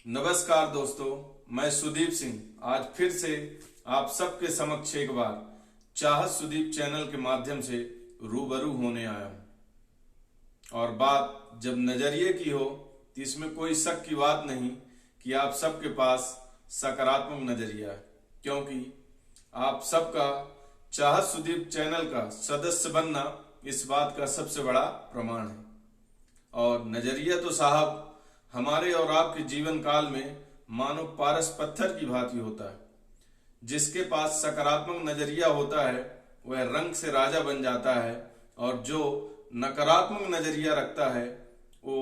नमस्कार दोस्तों, मैं सुदीप सिंह आज फिर से आप सबके समक्ष एक बार चाहत सुदीप चैनल के माध्यम से रूबरू होने आया हूं। और बात जब नजरिए की हो तो इसमें कोई शक की बात नहीं कि आप सबके पास सकारात्मक नजरिया है, क्योंकि आप सबका चाहत सुदीप चैनल का सदस्य बनना इस बात का सबसे बड़ा प्रमाण है। और नजरिया तो साहब हमारे और आपके जीवन काल में मानो पारस पत्थर की भांति होता है। जिसके पास सकारात्मक नजरिया होता है वह रंग से राजा बन जाता है, और जो नकारात्मक नजरिया रखता है वो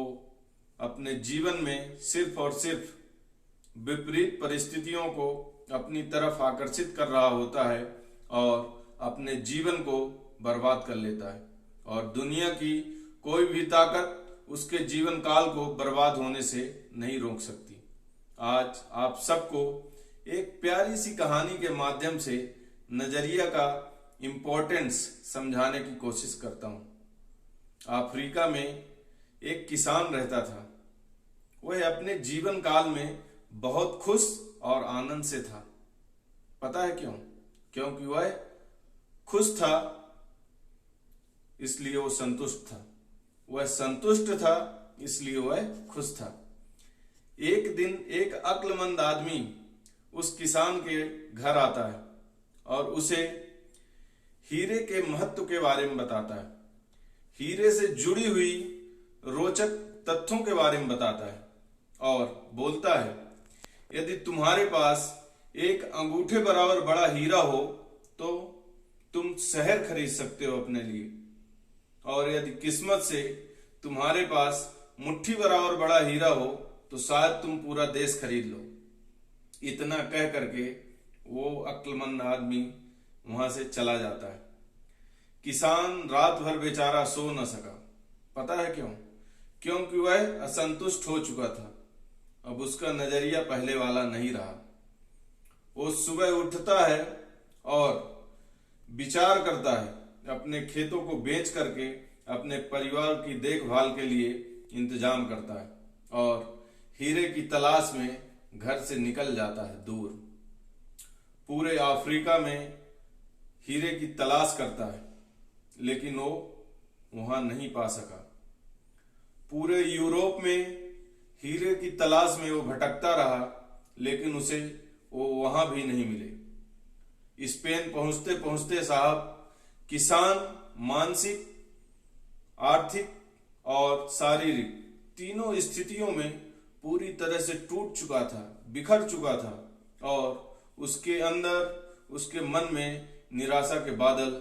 अपने जीवन में सिर्फ और सिर्फ विपरीत परिस्थितियों को अपनी तरफ आकर्षित कर रहा होता है और अपने जीवन को बर्बाद कर लेता है। और दुनिया की कोई भी ताकत उसके जीवन काल को बर्बाद होने से नहीं रोक सकती। आज आप सबको एक प्यारी सी कहानी के माध्यम से नजरिया का इम्पोर्टेंस समझाने की कोशिश करता हूं। अफ्रीका में एक किसान रहता था। वह अपने जीवन काल में बहुत खुश और आनंद से था। पता है क्यों? क्योंकि वह खुश था इसलिए वो संतुष्ट था। वह संतुष्ट था इसलिए वह खुश था। एक दिन एक अक्लमंद आदमी उस किसान के घर आता है और उसे हीरे के महत्व के बारे में बताता है। हीरे से जुड़ी हुई रोचक तथ्यों के बारे में बताता है और बोलता है, यदि तुम्हारे पास एक अंगूठे बराबर बड़ा हीरा हो तो तुम शहर खरीद सकते हो अपने लिए, और यदि किस्मत से तुम्हारे पास मुट्ठी बराबर बड़ा हीरा हो तो शायद तुम पूरा देश खरीद लो। इतना कह करके वो अक्लमंद आदमी वहां से चला जाता है। किसान रात भर बेचारा सो न सका। पता है क्यों? क्योंकि वह असंतुष्ट हो चुका था। अब उसका नजरिया पहले वाला नहीं रहा। वो सुबह उठता है और विचार करता है, अपने खेतों को बेच करके अपने परिवार की देखभाल के लिए इंतजाम करता है और हीरे की तलाश में घर से निकल जाता है दूर। पूरे अफ्रीका में हीरे की तलाश करता है, लेकिन वो वहां नहीं पा सका। पूरे यूरोप में हीरे की तलाश में वो भटकता रहा, लेकिन उसे वो वहां भी नहीं मिले। स्पेन पहुंचते पहुंचते साहब किसान मानसिक, आर्थिक और शारीरिक तीनों स्थितियों में पूरी तरह से टूट चुका था, बिखर चुका था, और उसके अंदर, उसके मन में निराशा के बादल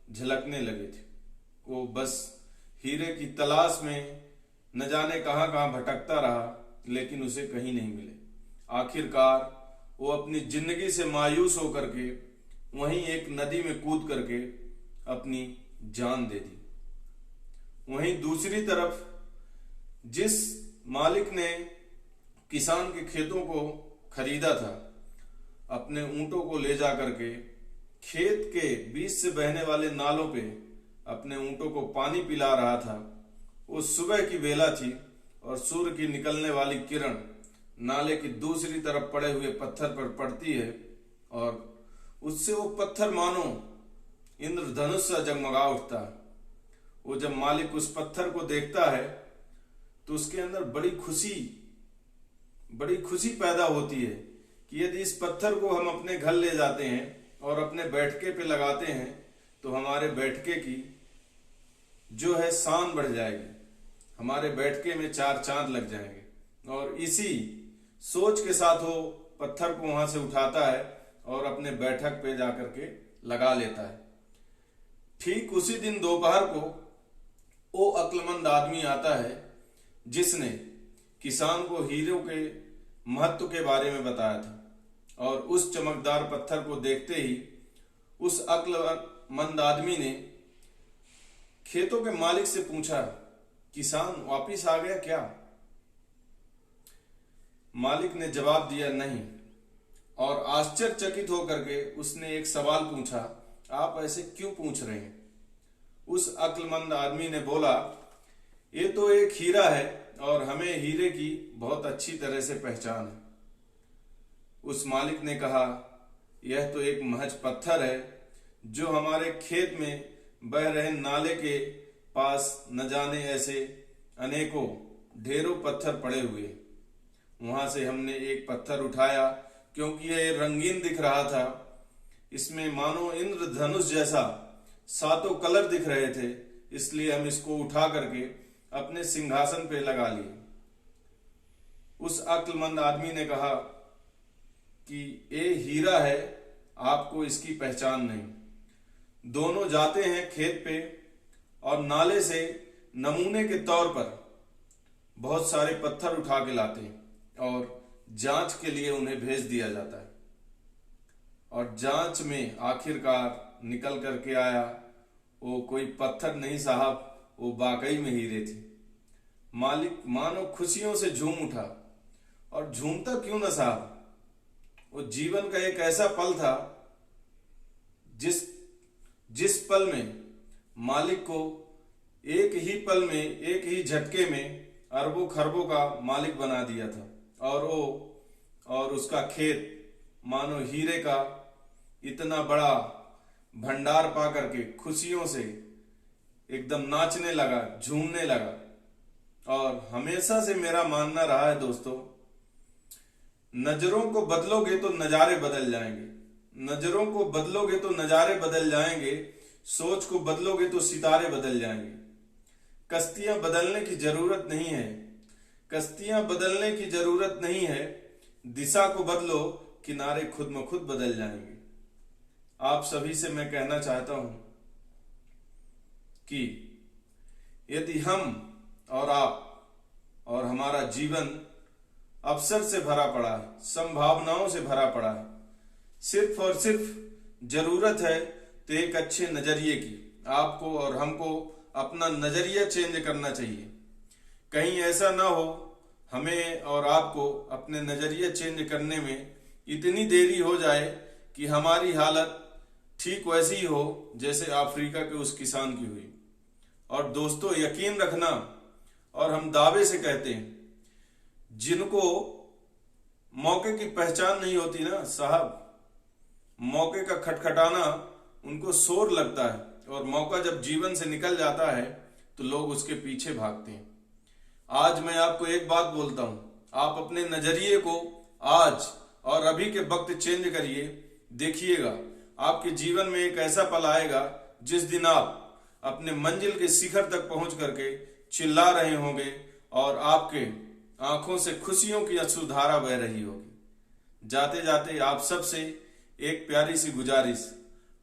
झलकने लगे थे। वो बस हीरे की तलाश में न जाने कहां कहां भटकता रहा, लेकिन उसे कहीं नहीं मिले। आखिरकार वो अपनी जिंदगी से मायूस होकर के वहीं एक नदी में कूद करके अपनी जान दे दी। वहीं दूसरी तरफ जिस मालिक ने किसान के खेतों को खरीदा था, अपने ऊंटों को ले जा करके खेत के बीच से बहने वाले नालों पे अपने ऊंटों को पानी पिला रहा था। वो सुबह की बेला थी और सूर्य की निकलने वाली किरण नाले की दूसरी तरफ पड़े हुए पत्थर पर पड़ती है और उससे वो पत्थर मानो इंद्रधनुष सा जगमगा उठता है। वो जब मालिक उस पत्थर को देखता है तो उसके अंदर बड़ी खुशी पैदा होती है कि यदि इस पत्थर को हम अपने घर ले जाते हैं और अपने बैठके पे लगाते हैं तो हमारे बैठके की जो है शान बढ़ जाएगी, हमारे बैठके में 4 चांद लग जाएंगे। और इसी सोच के साथ वो पत्थर को वहां से उठाता है और अपने बैठक पे जाकर के लगा लेता है। ठीक उसी दिन दोपहर को वो अक्लमंद आदमी आता है जिसने किसान को हीरों के महत्व के बारे में बताया था, और उस चमकदार पत्थर को देखते ही उस अक्लमंद आदमी ने खेतों के मालिक से पूछा, किसान वापिस आ गया क्या? मालिक ने जवाब दिया, नहीं। और आश्चर्यचकित होकर के उसने एक सवाल पूछा, आप ऐसे क्यों पूछ रहे हैं? उस अक्लमंद आदमी ने बोला, ये तो एक हीरा है और हमें हीरे की बहुत अच्छी तरह से पहचान है। उस मालिक ने कहा, यह तो एक महज पत्थर है जो हमारे खेत में बह रहे नाले के पास न जाने ऐसे अनेकों ढेरों पत्थर पड़े हुए। वहां से हमने एक पत्थर उठाया क्योंकि यह रंगीन दिख रहा था। इसमें मानो इंद्रधनुष जैसा 7 कलर दिख रहे थे, इसलिए हम इसको उठा करके अपने सिंहासन पे लगा लिए। उस अक्लमंद आदमी ने कहा कि ये हीरा है, आपको इसकी पहचान नहीं। दोनों जाते हैं खेत पे और नाले से नमूने के तौर पर बहुत सारे पत्थर उठा के लाते हैं और जांच के लिए उन्हें भेज दिया जाता है। और जांच में आखिरकार निकल करके आया, वो कोई पत्थर नहीं साहब, वो वाकई में हीरे थे। मालिक मानो खुशियों से झूम उठा। और झूमता क्यों ना साहब, वो जीवन का एक ऐसा पल था जिस पल में मालिक को एक ही पल में, एक ही झटके में अरबों खरबों का मालिक बना दिया था। और उसका खेत मानो हीरे का इतना बड़ा भंडार पा करके खुशियों से एकदम नाचने लगा, झूमने लगा। और हमेशा से मेरा मानना रहा है दोस्तों, नजरों को बदलोगे तो नजारे बदल जाएंगे, नजरों को बदलोगे तो नजारे बदल जाएंगे, सोच को बदलोगे तो सितारे बदल जाएंगे। कश्तियां बदलने की जरूरत नहीं है, कश्तियां बदलने की जरूरत नहीं है, दिशा को बदलो, किनारे खुद में खुद बदल जाएंगे। आप सभी से मैं कहना चाहता हूं कि यदि हम और आप और हमारा जीवन अवसर से भरा पड़ा है, संभावनाओं से भरा पड़ा है, सिर्फ और सिर्फ जरूरत है तो एक अच्छे नजरिए की। आपको और हमको अपना नजरिया चेंज करना चाहिए। कहीं ऐसा ना हो हमें और आपको अपने नजरिए चेंज करने में इतनी देरी हो जाए कि हमारी हालत ठीक वैसी ही हो जैसे अफ्रीका के उस किसान की हुई। और दोस्तों यकीन रखना, और हम दावे से कहते हैं, जिनको मौके की पहचान नहीं होती ना साहब, मौके का खटखटाना उनको शोर लगता है, और मौका जब जीवन से निकल जाता है तो लोग उसके पीछे भागते हैं। आज मैं आपको एक बात बोलता हूं, आप अपने नजरिए को आज और अभी के वक्त चेंज करिए। देखिएगा आपके जीवन में एक ऐसा पल आएगा जिस दिन आप अपने मंजिल के शिखर तक पहुंच करके चिल्ला रहे होंगे और आपके आंखों से खुशियों की अश्रुधारा बह रही होगी। जाते जाते आप सबसे एक प्यारी सी गुजारिश,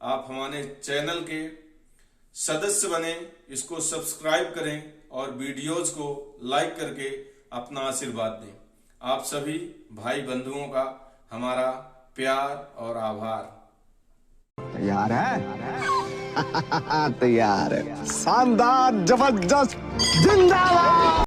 आप हमारे चैनल के सदस्य बने, इसको सब्सक्राइब करें और वीडियोज को लाइक करके अपना आशीर्वाद दें। आप सभी भाई बंधुओं का हमारा प्यार और आभार। तैयार है? तैयार है। शानदार, जबरदस्त, जिंदाबाद।